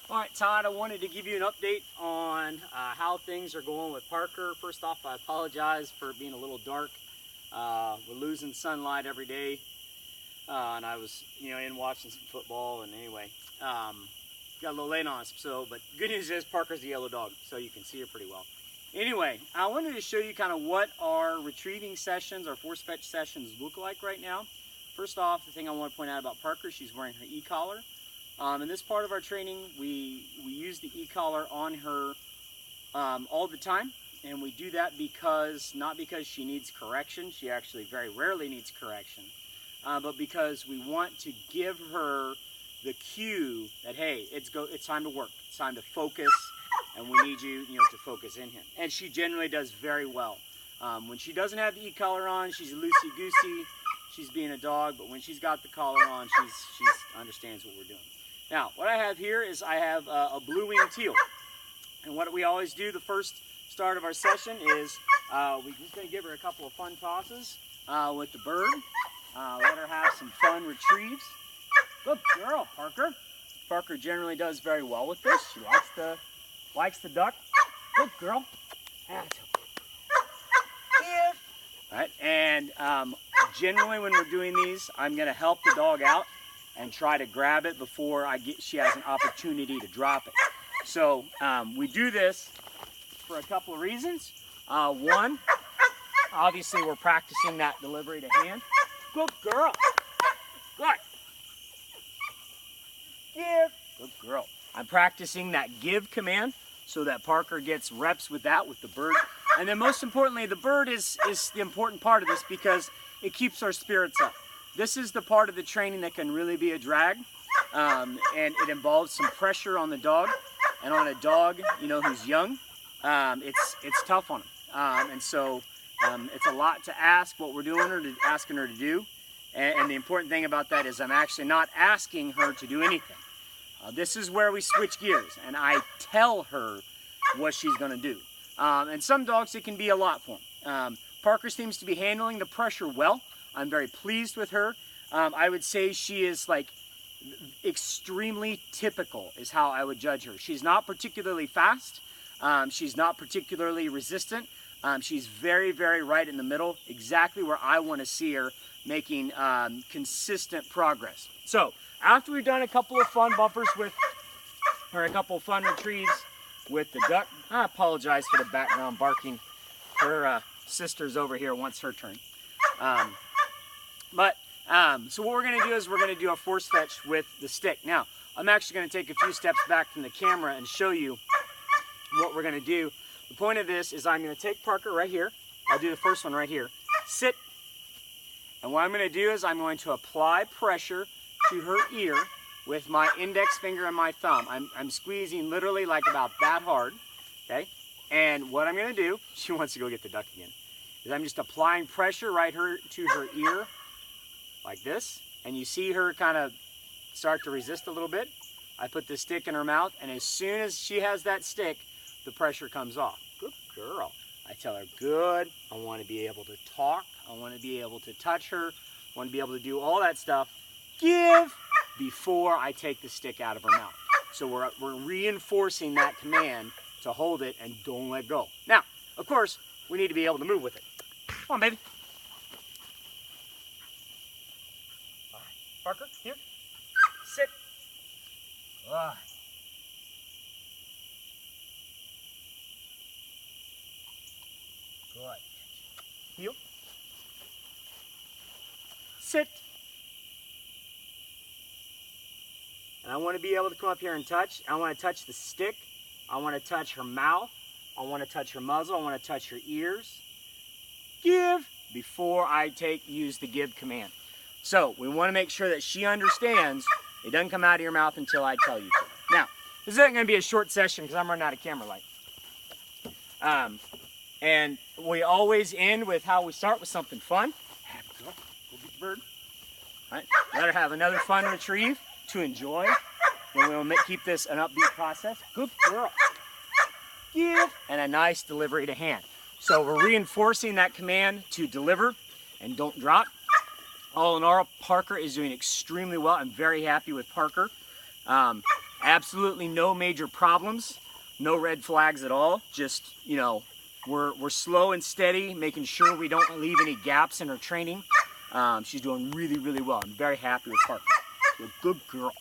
All right, Todd, I wanted to give you an update on how things are going with Parker. First off, I apologize for being a little dark. We're losing sunlight every day, and I was, in watching some football, and anyway, got a little late on us. But good news is Parker's a yellow dog, so you can see her pretty well. Anyway, I wanted to show you kind of what our retrieving sessions, our force fetch sessions look like right now. First off, the thing I want to point out about Parker, she's wearing her e-collar. In this part of our training, we use the e-collar on her all the time, and we do that not because she needs correction, she actually very rarely needs correction, but because we want to give her the cue that, hey, it's time to work, it's time to focus, and we need you, to focus in here. And she generally does very well. When she doesn't have the e-collar on, she's loosey-goosey, she's being a dog, but when she's got the collar on, she understands what we're doing. Now, what I have here is I have a blue-winged teal. And what we always do the first start of our session is we're just going to give her a couple of fun tosses with the bird. Let her have some fun retrieves. Good girl, Parker. Parker generally does very well with this. She likes the duck. Good girl. That's okay. All right, and generally when we're doing these, I'm going to help the dog out and try to grab it before she has an opportunity to drop it. So we do this for a couple of reasons. One, obviously we're practicing that delivery to hand. Good girl. Good. Give. Good girl. I'm practicing that give command so that Parker gets reps with that, with the bird. And then most importantly, the bird is the important part of this because it keeps our spirits up. This is the part of the training that can really be a drag, and it involves some pressure on the dog, and on a dog, who's young, it's tough on him, and so it's a lot to ask what we're asking her to do, and the important thing about that is I'm actually not asking her to do anything. This is where we switch gears, and I tell her what she's going to do, and some dogs it can be a lot for them. Parker seems to be handling the pressure well. I'm very pleased with her. I would say she is extremely typical is how I would judge her. She's not particularly fast. She's not particularly resistant. She's very, very right in the middle, exactly where I want to see her making consistent progress. So after we've done a couple of fun bumpers a couple of fun retrieves with the duck, I apologize for the background barking. Her sister's over here wants her turn. So what we're going to do is we're going to do a force fetch with the stick. Now, I'm actually going to take a few steps back from the camera and show you what we're going to do. The point of this is I'm going to take Parker right here. I'll do the first one right here. Sit. And what I'm going to do is I'm going to apply pressure to her ear with my index finger and my thumb. I'm squeezing literally like about that hard. Okay? And what I'm going to do, she wants to go get the duck again, is I'm just applying pressure to her ear like this, and you see her kind of start to resist a little bit. I put the stick in her mouth, and as soon as she has that stick, the pressure comes off. Good girl. I tell her, good. I want to be able to talk. I want to be able to touch her. I want to be able to do all that stuff. Give before I take the stick out of her mouth. So we're reinforcing that command to hold it and don't let go. Now, of course, we need to be able to move with it. Come on, baby. All right. Parker, here. Sit. Good. Good. Heel. Sit. And I want to be able to come up here and touch. I want to touch the stick. I want to touch her mouth. I want to touch her muzzle. I want to touch her ears. Give before I use the give command. So we want to make sure that she understands it doesn't come out of your mouth until I tell you to. Now, this isn't going to be a short session because I'm running out of camera light. And we always end with how we start with something fun. Go get the bird. All right. Let her have another fun retrieve to enjoy. Then we'll keep this an upbeat process. Good girl. Give. And a nice delivery to hand. So we're reinforcing that command to deliver and don't drop. All in all, Parker is doing extremely well. I'm very happy with Parker. Absolutely no major problems, no red flags at all. Just, you know, we're slow and steady, making sure we don't leave any gaps in her training. She's doing really, really well. I'm very happy with Parker. She's a good girl.